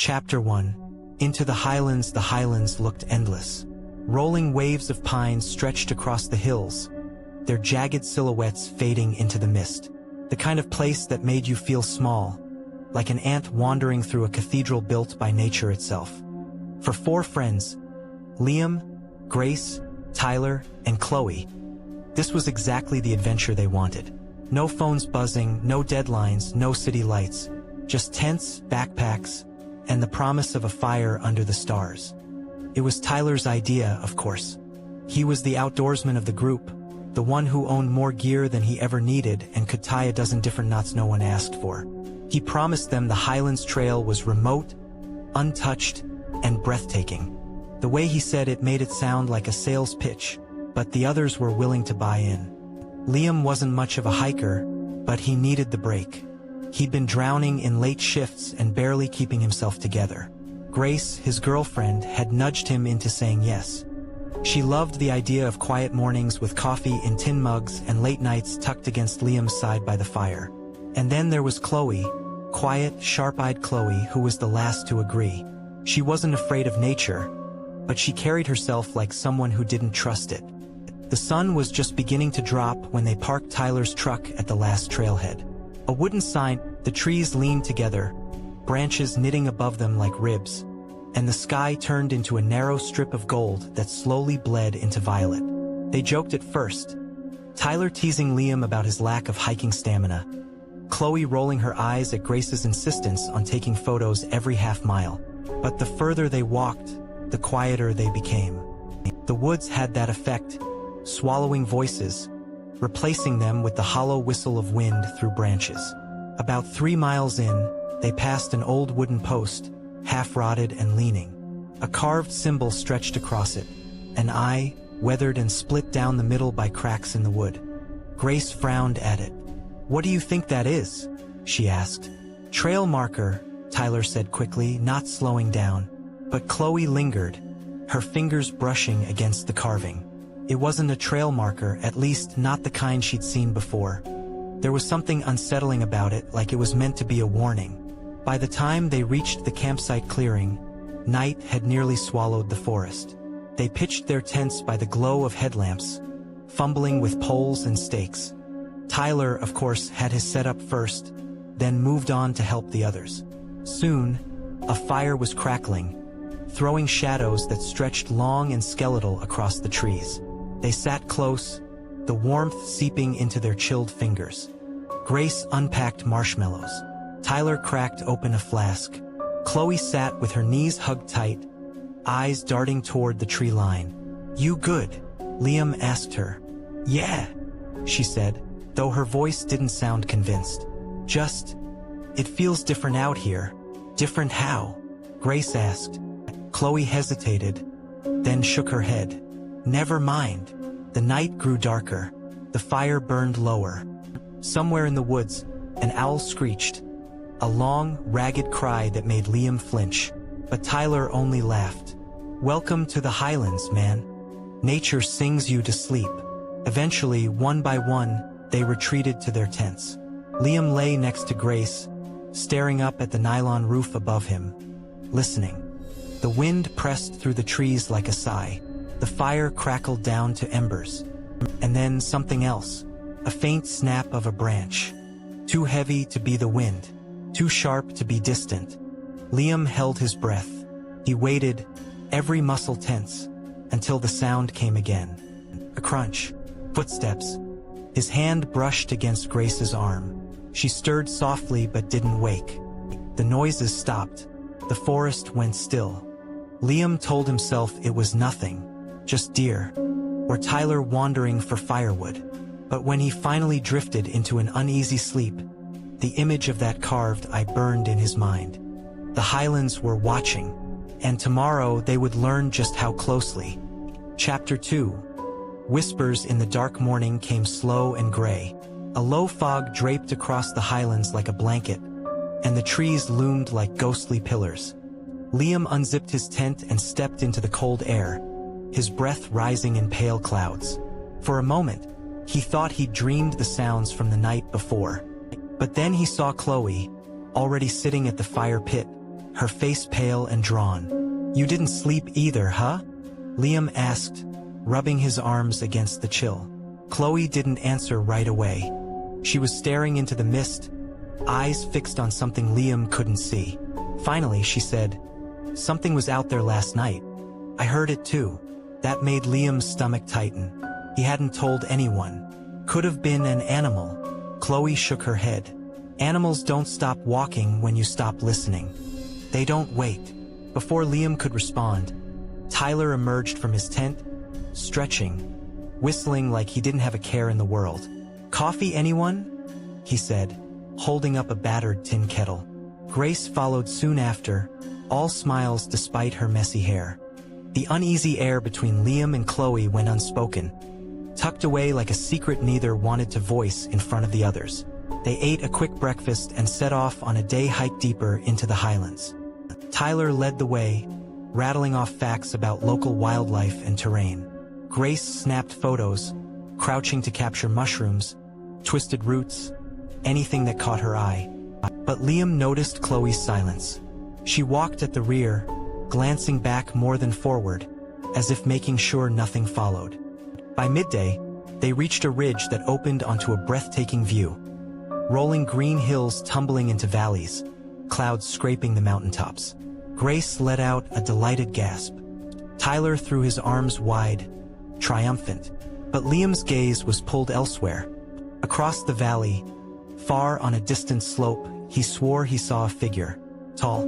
Chapter 1. Into the Highlands. The Highlands looked endless. Rolling waves of pines stretched across the hills, their jagged silhouettes fading into the mist. The kind of place that made you feel small, like an ant wandering through a cathedral built by nature itself. For 4 friends, Liam, Grace, Tyler, and Chloe, this was exactly the adventure they wanted. No phones buzzing, no deadlines, no city lights, just tents, backpacks, and the promise of a fire under the stars. It was Tyler's idea, of course. He was the outdoorsman of the group, the one who owned more gear than he ever needed and could tie a dozen different knots no one asked for. He promised them the Highlands Trail was remote, untouched, and breathtaking. The way he said it made it sound like a sales pitch, but the others were willing to buy in. Liam wasn't much of a hiker, but he needed the break. He'd been drowning in late shifts and barely keeping himself together. Grace, his girlfriend, had nudged him into saying yes. She loved the idea of quiet mornings with coffee in tin mugs and late nights tucked against Liam's side by the fire. And then there was Chloe, quiet, sharp-eyed Chloe, who was the last to agree. She wasn't afraid of nature, but she carried herself like someone who didn't trust it. The sun was just beginning to drop when they parked Tyler's truck at the last trailhead. A wooden sign, the trees leaned together, branches knitting above them like ribs, and the sky turned into a narrow strip of gold that slowly bled into violet. They joked at first, Tyler teasing Liam about his lack of hiking stamina, Chloe rolling her eyes at Grace's insistence on taking photos every half mile. But the further they walked, the quieter they became. The woods had that effect, swallowing voices, replacing them with the hollow whistle of wind through branches. About 3 miles in, they passed an old wooden post, half-rotted and leaning. A carved symbol stretched across it, an eye, weathered and split down the middle by cracks in the wood. Grace frowned at it. "What do you think that is?" she asked. "Trail marker," Tyler said quickly, not slowing down. But Chloe lingered, her fingers brushing against the carving. It wasn't a trail marker, at least not the kind she'd seen before. There was something unsettling about it, like it was meant to be a warning. By the time they reached the campsite clearing, night had nearly swallowed the forest. They pitched their tents by the glow of headlamps, fumbling with poles and stakes. Tyler, of course, had his setup first, then moved on to help the others. Soon, a fire was crackling, throwing shadows that stretched long and skeletal across the trees. They sat close, the warmth seeping into their chilled fingers. Grace unpacked marshmallows. Tyler cracked open a flask. Chloe sat with her knees hugged tight, eyes darting toward the tree line. "You good?" Liam asked her. "Yeah," she said, though her voice didn't sound convinced. "Just, it feels different out here." "Different how?" Grace asked. Chloe hesitated, then shook her head. "Never mind." The night grew darker. The fire burned lower. Somewhere in the woods, an owl screeched, a long, ragged cry that made Liam flinch. But Tyler only laughed. "Welcome to the Highlands, man. Nature sings you to sleep." Eventually, one by one, they retreated to their tents. Liam lay next to Grace, staring up at the nylon roof above him, listening. The wind pressed through the trees like a sigh. The fire crackled down to embers. And then something else, a faint snap of a branch. Too heavy to be the wind, too sharp to be distant. Liam held his breath. He waited, every muscle tense, until the sound came again. A crunch. Footsteps. His hand brushed against Grace's arm. She stirred softly but didn't wake. The noises stopped. The forest went still. Liam told himself it was nothing, just deer, or Tyler wandering for firewood. But when he finally drifted into an uneasy sleep, the image of that carved eye burned in his mind. The Highlands were watching, and tomorrow they would learn just how closely. Chapter 2. Whispers in the dark morning came slow and gray. A low fog draped across the Highlands like a blanket, and the trees loomed like ghostly pillars. Liam unzipped his tent and stepped into the cold air, his breath rising in pale clouds. For a moment, he thought he'd dreamed the sounds from the night before. But then he saw Chloe, already sitting at the fire pit, her face pale and drawn. "You didn't sleep either, huh?" Liam asked, rubbing his arms against the chill. Chloe didn't answer right away. She was staring into the mist, eyes fixed on something Liam couldn't see. Finally, she said, "Something was out there last night. I heard it too." That made Liam's stomach tighten. He hadn't told anyone. Could have been an animal. Chloe shook her head. Animals don't stop walking when you stop listening. They don't wait. Before Liam could respond, Tyler emerged from his tent, stretching, whistling like he didn't have a care in the world. "Coffee, anyone?" he said, holding up a battered tin kettle. Grace followed soon after, all smiles despite her messy hair. The uneasy air between Liam and Chloe went unspoken, tucked away like a secret neither wanted to voice in front of the others. They ate a quick breakfast and set off on a day hike deeper into the Highlands. Tyler led the way, rattling off facts about local wildlife and terrain. Grace snapped photos, crouching to capture mushrooms, twisted roots, anything that caught her eye. But Liam noticed Chloe's silence. She walked at the rear, glancing back more than forward, as if making sure nothing followed. By midday, they reached a ridge that opened onto a breathtaking view. Rolling green hills tumbling into valleys, clouds scraping the mountaintops. Grace let out a delighted gasp. Tyler threw his arms wide, triumphant, but Liam's gaze was pulled elsewhere. Across the valley, far on a distant slope, he swore he saw a figure, tall,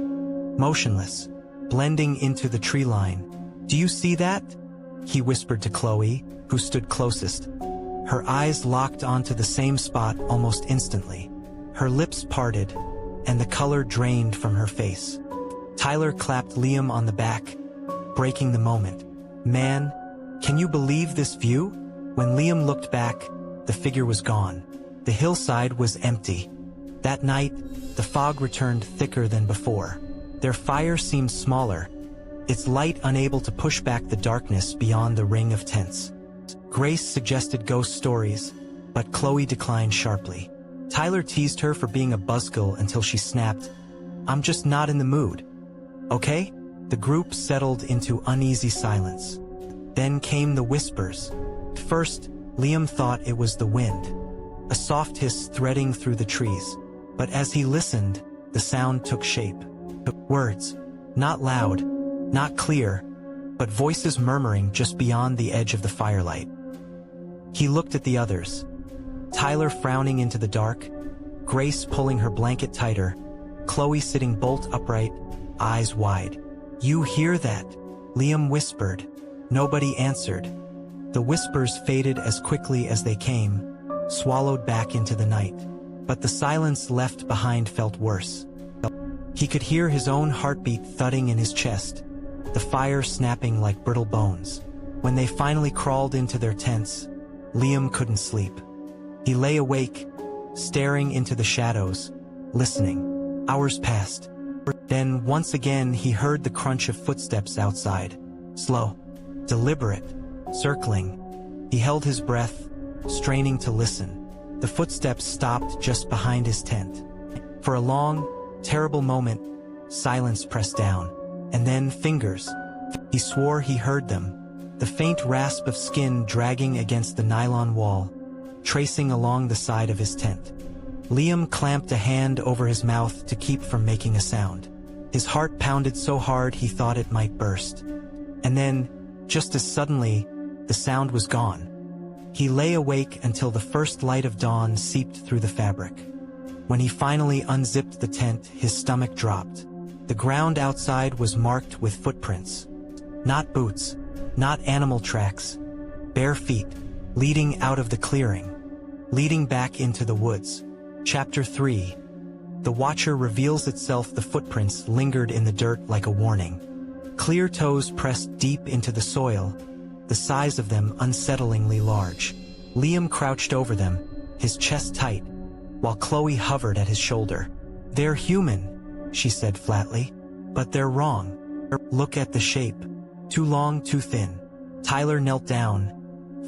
motionless, blending into the tree line. "Do you see that?" he whispered to Chloe, who stood closest. Her eyes locked onto the same spot almost instantly. Her lips parted, and the color drained from her face. Tyler clapped Liam on the back, breaking the moment. "Man, can you believe this view?" When Liam looked back, the figure was gone. The hillside was empty. That night, the fog returned thicker than before. Their fire seemed smaller, its light unable to push back the darkness beyond the ring of tents. Grace suggested ghost stories, but Chloe declined sharply. Tyler teased her for being a buzzkill until she snapped, "I'm just not in the mood." "Okay?" The group settled into uneasy silence. Then came the whispers. First, Liam thought it was the wind, a soft hiss threading through the trees. But as he listened, the sound took shape. Words, not loud, not clear, but voices murmuring just beyond the edge of the firelight. He looked at the others. Tyler frowning into the dark, Grace pulling her blanket tighter, Chloe sitting bolt upright, eyes wide. "You hear that?" Liam whispered. Nobody answered. The whispers faded as quickly as they came, swallowed back into the night. But the silence left behind felt worse. He could hear his own heartbeat thudding in his chest, the fire snapping like brittle bones. When they finally crawled into their tents, Liam couldn't sleep. He lay awake, staring into the shadows, listening. Hours passed. Then, once again, he heard the crunch of footsteps outside. Slow, deliberate, circling. He held his breath, straining to listen. The footsteps stopped just behind his tent. For a long, terrible moment, silence pressed down. And then fingers. He swore he heard them. The faint rasp of skin dragging against the nylon wall, tracing along the side of his tent. Liam clamped a hand over his mouth to keep from making a sound. His heart pounded so hard he thought it might burst. And then, just as suddenly, the sound was gone. He lay awake until the first light of dawn seeped through the fabric. When he finally unzipped the tent, his stomach dropped. The ground outside was marked with footprints. Not boots, not animal tracks. Bare feet, leading out of the clearing, leading back into the woods. Chapter 3. The Watcher reveals itself. The footprints lingered in the dirt like a warning. Clear toes pressed deep into the soil, the size of them unsettlingly large. Liam crouched over them, his chest tight, while Chloe hovered at his shoulder. "They're human," she said flatly. "But they're wrong. Look at the shape. Too long, too thin." Tyler knelt down,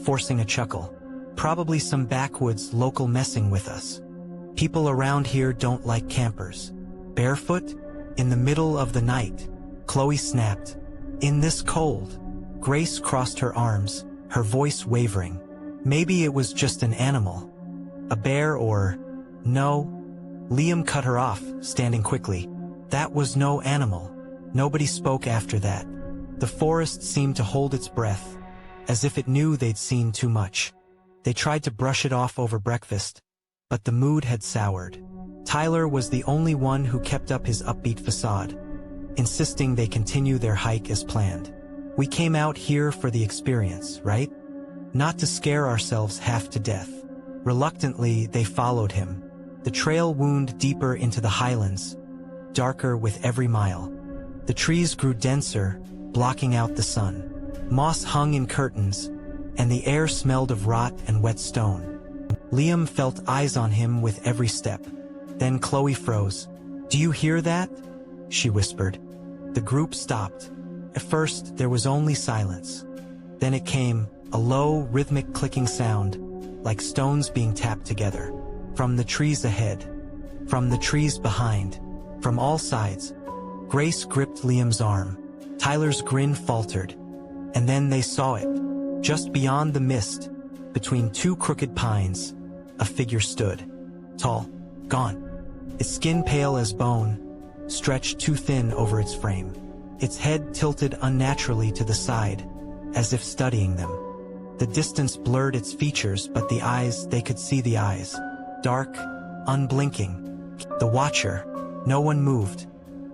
forcing a chuckle. "Probably some backwoods local messing with us. People around here don't like campers." "Barefoot?" In the middle of the night, Chloe snapped. In this cold. Grace crossed her arms, her voice wavering. Maybe it was just an animal. A bear or... No. Liam cut her off, standing quickly. That was no animal. Nobody spoke after that. The forest seemed to hold its breath, as if it knew they'd seen too much. They tried to brush it off over breakfast, but the mood had soured. Tyler was the only one who kept up his upbeat facade, insisting they continue their hike as planned. We came out here for the experience, right? Not to scare ourselves half to death. Reluctantly, they followed him. The trail wound deeper into the highlands, darker with every mile. The trees grew denser, blocking out the sun. Moss hung in curtains, and the air smelled of rot and wet stone. Liam felt eyes on him with every step. Then Chloe froze. "Do you hear that?" she whispered. The group stopped. At first, there was only silence. Then it came, a low, rhythmic clicking sound, like stones being tapped together. From the trees ahead, from the trees behind, from all sides. Grace gripped Liam's arm. Tyler's grin faltered. And then they saw it. Just beyond the mist, between two crooked pines, a figure stood. Tall, gaunt, its skin pale as bone, stretched too thin over its frame. Its head tilted unnaturally to the side, as if studying them. The distance blurred its features, but the eyes, they could see the eyes. Dark, unblinking. The Watcher. No one moved.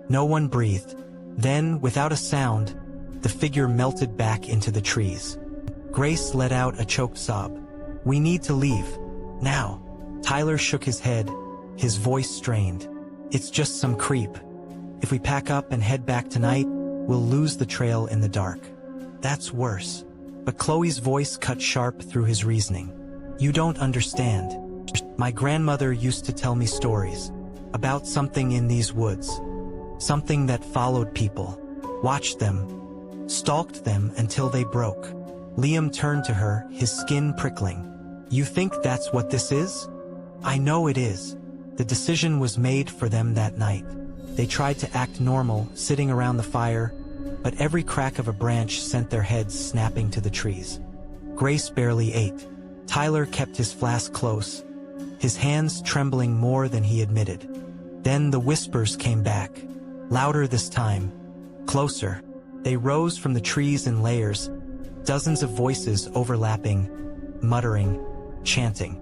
No one breathed. Then, without a sound, the figure melted back into the trees. Grace let out a choked sob. "We need to leave. Now." Tyler shook his head, his voice strained. "It's just some creep. If we pack up and head back tonight, we'll lose the trail in the dark." "That's worse." But Chloe's voice cut sharp through his reasoning. "You don't understand. My grandmother used to tell me stories about something in these woods. Something that followed people, watched them, stalked them until they broke." Liam turned to her, his skin prickling. "You think that's what this is?" "I know it is." The decision was made for them that night. They tried to act normal, sitting around the fire, but every crack of a branch sent their heads snapping to the trees. Grace barely ate. Tyler kept his flask close, his hands trembling more than he admitted. Then the whispers came back, louder this time, closer. They rose from the trees in layers, dozens of voices overlapping, muttering, chanting.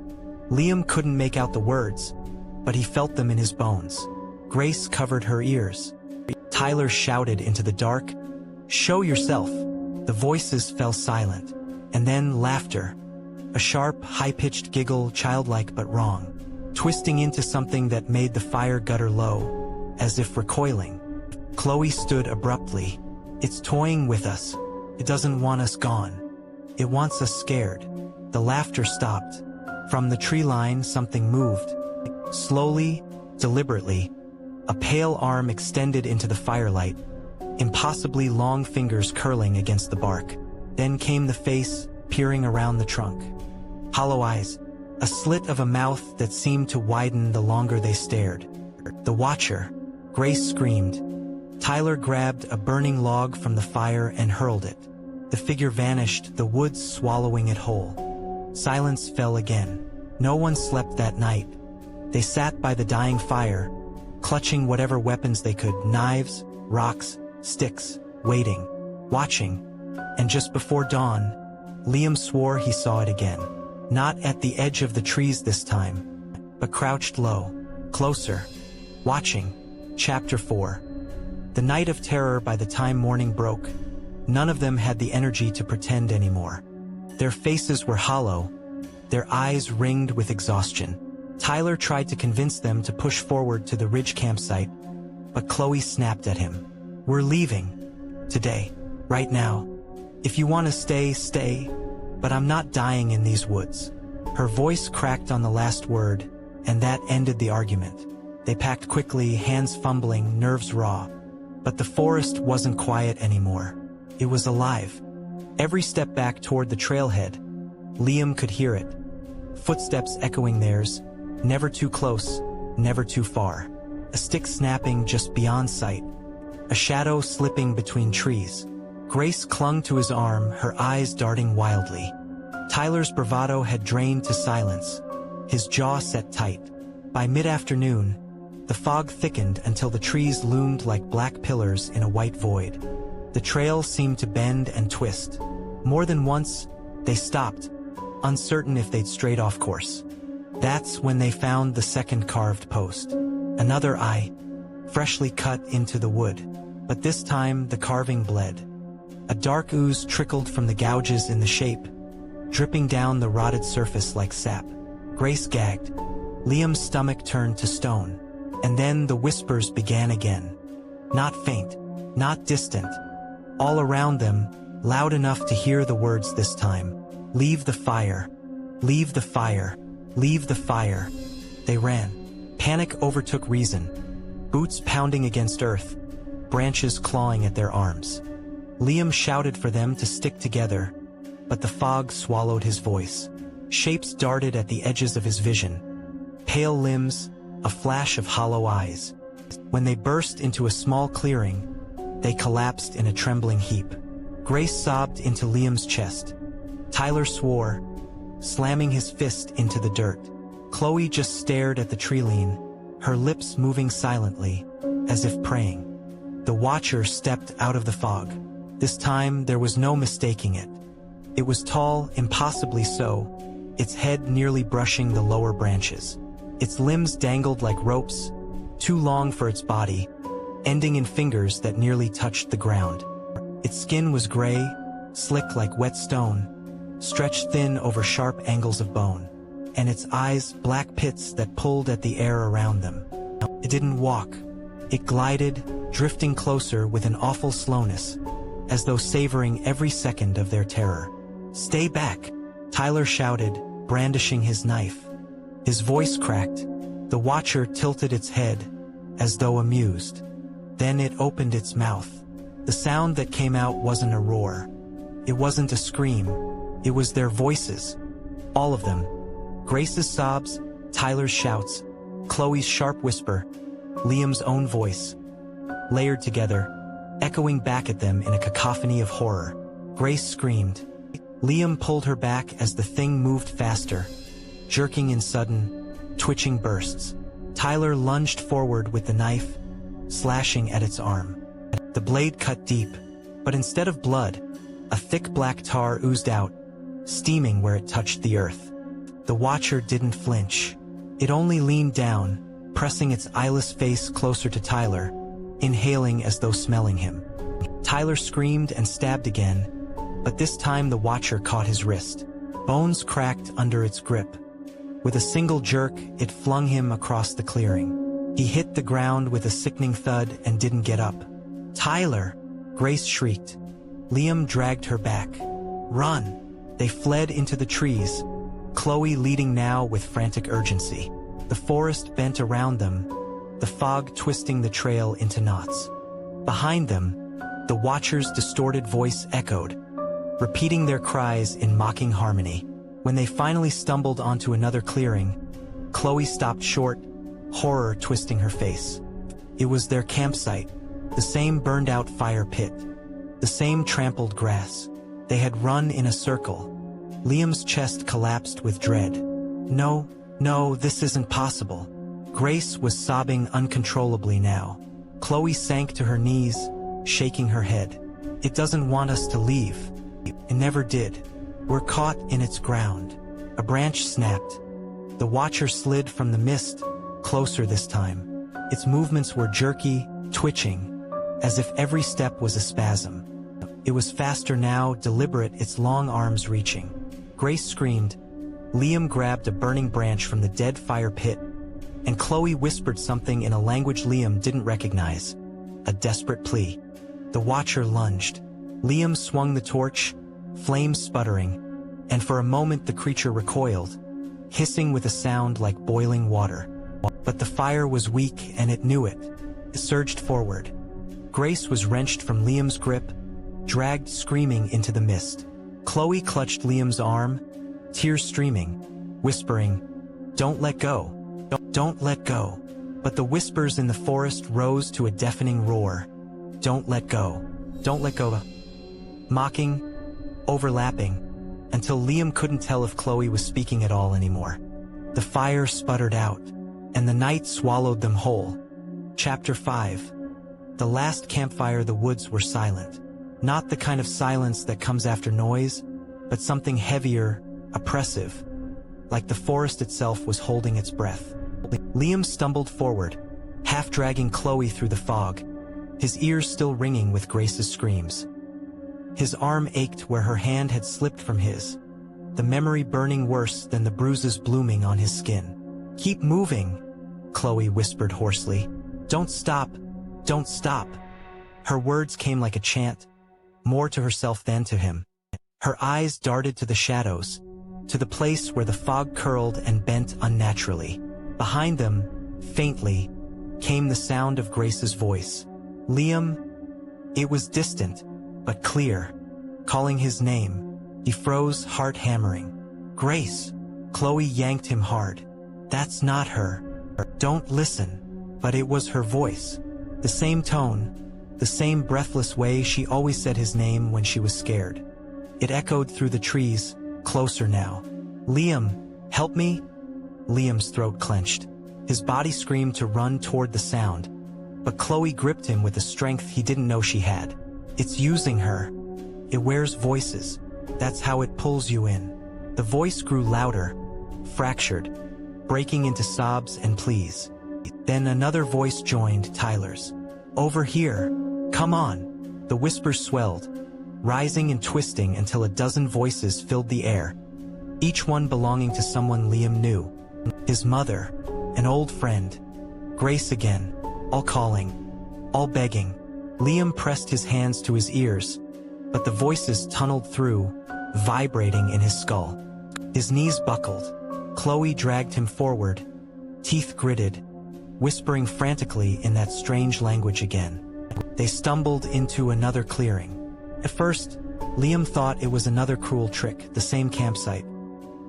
Liam couldn't make out the words, but he felt them in his bones. Grace covered her ears. Tyler shouted into the dark, "Show yourself!" The voices fell silent, and then laughter. A sharp, high-pitched giggle, childlike but wrong, twisting into something that made the fire gutter low, as if recoiling. Chloe stood abruptly. "It's toying with us. It doesn't want us gone. It wants us scared." The laughter stopped. From the tree line, something moved. Slowly, deliberately, a pale arm extended into the firelight, impossibly long fingers curling against the bark. Then came the face, peering around the trunk. Hollow eyes, a slit of a mouth that seemed to widen the longer they stared. "The Watcher!" Grace screamed. Tyler grabbed a burning log from the fire and hurled it. The figure vanished, the woods swallowing it whole. Silence fell again. No one slept that night. They sat by the dying fire, clutching whatever weapons they could, knives, rocks, sticks, waiting, watching. And just before dawn, Liam swore he saw it again. Not at the edge of the trees this time, but crouched low, closer, watching. Chapter 4. The night of terror. By the time morning broke, none of them had the energy to pretend anymore. Their faces were hollow, their eyes ringed with exhaustion. Tyler tried to convince them to push forward to the ridge campsite, but Chloe snapped at him. "We're leaving. Today. Right now. If you want to stay, stay, but I'm not dying in these woods." Her voice cracked on the last word, and that ended the argument. They packed quickly, hands fumbling, nerves raw. But the forest wasn't quiet anymore. It was alive. Every step back toward the trailhead, Liam could hear it. Footsteps echoing theirs, never too close, never too far. a stick snapping just beyond sight, a shadow slipping between trees. Grace clung to his arm, her eyes darting wildly. Tyler's bravado had drained to silence, his jaw set tight. By mid-afternoon, the fog thickened until the trees loomed like black pillars in a white void. The trail seemed to bend and twist. More than once, they stopped, uncertain if they'd strayed off course. That's when they found the second carved post. Another eye, freshly cut into the wood. But this time, the carving bled. A dark ooze trickled from the gouges in the shape, dripping down the rotted surface like sap. Grace gagged. Liam's stomach turned to stone. And then the whispers began again. Not faint, not distant. All around them, loud enough to hear the words this time. Leave the fire. Leave the fire. Leave the fire. They ran. Panic overtook reason. Boots pounding against earth, branches clawing at their arms. Liam shouted for them to stick together, but the fog swallowed his voice. Shapes darted at the edges of his vision. Pale limbs, a flash of hollow eyes. When they burst into a small clearing, they collapsed in a trembling heap. Grace sobbed into Liam's chest. Tyler swore, slamming his fist into the dirt. Chloe just stared at the tree lean, her lips moving silently, as if praying. The Watcher stepped out of the fog. This time, there was no mistaking it. It was tall, impossibly so, its head nearly brushing the lower branches. Its limbs dangled like ropes, too long for its body, ending in fingers that nearly touched the ground. Its skin was gray, slick like wet stone, stretched thin over sharp angles of bone, and its eyes black pits that pulled at the air around them. It didn't walk. It glided, drifting closer with an awful slowness, as though savoring every second of their terror. "Stay back," Tyler shouted, brandishing his knife. His voice cracked. The Watcher tilted its head, as though amused. Then it opened its mouth. The sound that came out wasn't a roar. It wasn't a scream. It was their voices. All of them. Grace's sobs, Tyler's shouts, Chloe's sharp whisper, Liam's own voice. Layered together, echoing back at them in a cacophony of horror. Grace screamed. Liam pulled her back as the thing moved faster, jerking in sudden, twitching bursts. Tyler lunged forward with the knife, slashing at its arm. The blade cut deep, but instead of blood, a thick black tar oozed out, steaming where it touched the earth. The Watcher didn't flinch. It only leaned down, pressing its eyeless face closer to Tyler, inhaling as though smelling him. Tyler screamed and stabbed again, but this time the Watcher caught his wrist. Bones cracked under its grip. With a single jerk, it flung him across the clearing. He hit the ground with a sickening thud and didn't get up. "Tyler!" Grace shrieked. Liam dragged her back. "Run!" They fled into the trees, Chloe leading now with frantic urgency. The forest bent around them, the fog twisting the trail into knots. Behind them, the Watcher's distorted voice echoed, repeating their cries in mocking harmony. When they finally stumbled onto another clearing, Chloe stopped short, horror twisting her face. It was their campsite, the same burned-out fire pit, the same trampled grass. They had run in a circle. Liam's chest collapsed with dread. No, this isn't possible." Grace was sobbing uncontrollably now. Chloe sank to her knees, shaking her head. "It doesn't want us to leave. It never did. We're caught in its ground." A branch snapped. The Watcher slid from the mist, closer this time. Its movements were jerky, twitching, as if every step was a spasm. It was faster now, deliberate, its long arms reaching. Grace screamed. Liam grabbed a burning branch from the dead fire pit, and Chloe whispered something in a language Liam didn't recognize. A desperate plea. The Watcher lunged. Liam swung the torch, flames sputtering, and for a moment the creature recoiled, hissing with a sound like boiling water. But the fire was weak and it knew it. It surged forward. Grace was wrenched from Liam's grip, dragged screaming into the mist. Chloe clutched Liam's arm, tears streaming, whispering, "Don't let go. Don't let go." But the whispers in the forest rose to a deafening roar. "Don't let go. Don't let go." Mocking, overlapping, until Liam couldn't tell if Chloe was speaking at all anymore. The fire sputtered out, and the night swallowed them whole. Chapter 5. The last campfire. The woods were silent. Not the kind of silence that comes after noise, but something heavier, oppressive, like the forest itself was holding its breath. Liam stumbled forward, half dragging Chloe through the fog, his ears still ringing with Grace's screams. His arm ached where her hand had slipped from his, the memory burning worse than the bruises blooming on his skin. "Keep moving," Chloe whispered hoarsely. "Don't stop. Don't stop." Her words came like a chant, more to herself than to him. Her eyes darted to the shadows, to the place where the fog curled and bent unnaturally. Behind them, faintly, came the sound of Grace's voice. "Liam." It was distant, but clear, calling his name. He froze, heart hammering. "Grace." Chloe yanked him hard. "That's not her. Don't listen." But it was her voice. The same tone, the same breathless way she always said his name when she was scared. It echoed through the trees, closer now. "Liam, help me." Liam's throat clenched. His body screamed to run toward the sound, but Chloe gripped him with a strength he didn't know she had. "It's using her. It wears voices. That's how it pulls you in." The voice grew louder, fractured, breaking into sobs and pleas. Then another voice joined Tyler's. "Over here. Come on." The whispers swelled, rising and twisting until a dozen voices filled the air, each one belonging to someone Liam knew. His mother, an old friend, Grace again, all calling, all begging. Liam pressed his hands to his ears, but the voices tunneled through, vibrating in his skull. His knees buckled. Chloe dragged him forward, teeth gritted, whispering frantically in that strange language again. They stumbled into another clearing. At first, Liam thought it was another cruel trick, the same campsite.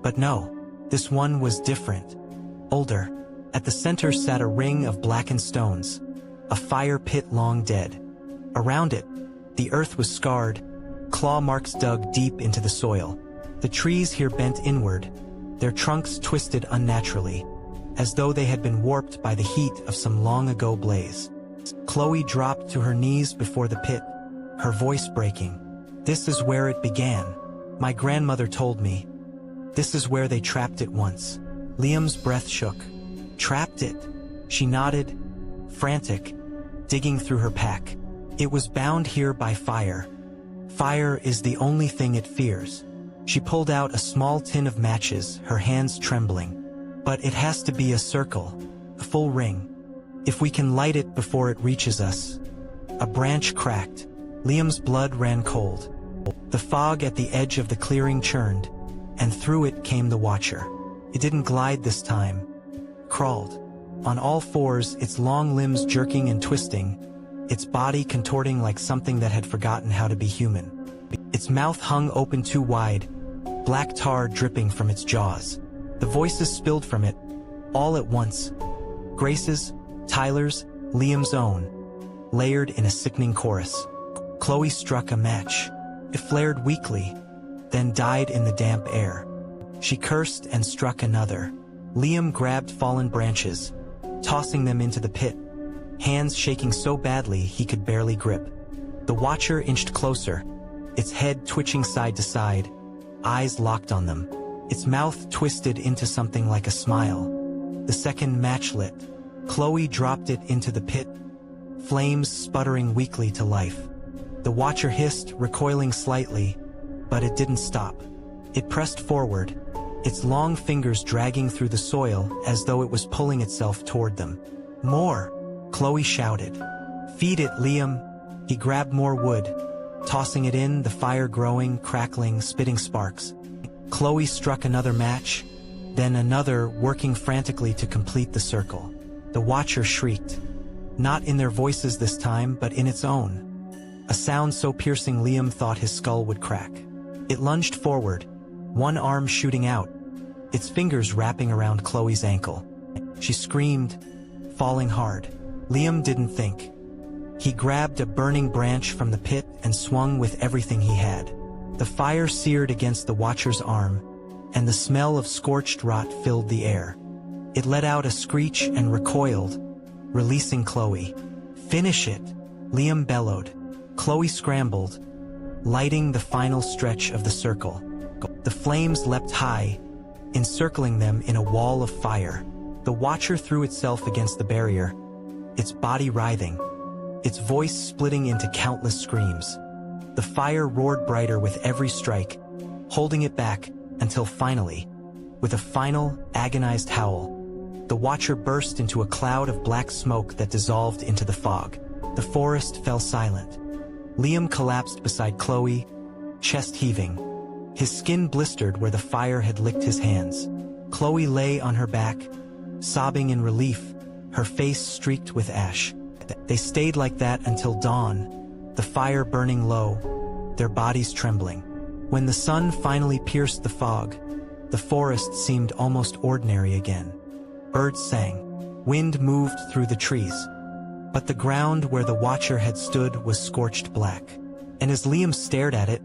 But no, this one was different. Older. At the center sat a ring of blackened stones, a fire pit long dead. Around it, the earth was scarred, claw marks dug deep into the soil. The trees here bent inward, their trunks twisted unnaturally, as though they had been warped by the heat of some long-ago blaze. Chloe dropped to her knees before the pit, her voice breaking. "This is where it began. My grandmother told me. This is where they trapped it once." Liam's breath shook. "Trapped it?" She nodded, frantic, digging through her pack. "It was bound here by fire. Fire is the only thing it fears." She pulled out a small tin of matches, her hands trembling. "But it has to be a circle, a full ring. If we can light it before it reaches us." A branch cracked. Liam's blood ran cold. The fog at the edge of the clearing churned, and through it came the Watcher. It didn't glide this time. Crawled. On all fours, its long limbs jerking and twisting, its body contorting like something that had forgotten how to be human. Its mouth hung open too wide, black tar dripping from its jaws. The voices spilled from it, all at once. Grace's, Tyler's, Liam's own, layered in a sickening chorus. Chloe struck a match. It flared weakly, then died in the damp air. She cursed and struck another. Liam grabbed fallen branches, tossing them into the pit, hands shaking so badly he could barely grip. The Watcher inched closer, its head twitching side to side, eyes locked on them. Its mouth twisted into something like a smile. The second match lit. Chloe dropped it into the pit, flames sputtering weakly to life. The Watcher hissed, recoiling slightly, but it didn't stop. It pressed forward, its long fingers dragging through the soil as though it was pulling itself toward them. "More!" Chloe shouted. "Feed it, Liam!" He grabbed more wood, tossing it in, the fire growing, crackling, spitting sparks. Chloe struck another match, then another, working frantically to complete the circle. The Watcher shrieked. Not in their voices this time, but in its own. A sound so piercing Liam thought his skull would crack. It lunged forward, one arm shooting out, its fingers wrapping around Chloe's ankle. She screamed, falling hard. Liam didn't think. He grabbed a burning branch from the pit and swung with everything he had. The fire seared against the Watcher's arm, and the smell of scorched rot filled the air. It let out a screech and recoiled, releasing Chloe. "Finish it!" Liam bellowed. Chloe scrambled, lighting the final stretch of the circle. The flames leapt high, encircling them in a wall of fire. The Watcher threw itself against the barrier, its body writhing, its voice splitting into countless screams. The fire roared brighter with every strike, holding it back until finally, with a final, agonized howl, the Watcher burst into a cloud of black smoke that dissolved into the fog. The forest fell silent. Liam collapsed beside Chloe, chest heaving. His skin blistered where the fire had licked his hands. Chloe lay on her back, sobbing in relief, her face streaked with ash. They stayed like that until dawn, the fire burning low, their bodies trembling. When the sun finally pierced the fog, the forest seemed almost ordinary again. Birds sang. Wind moved through the trees. But the ground where the Watcher had stood was scorched black. And as Liam stared at it,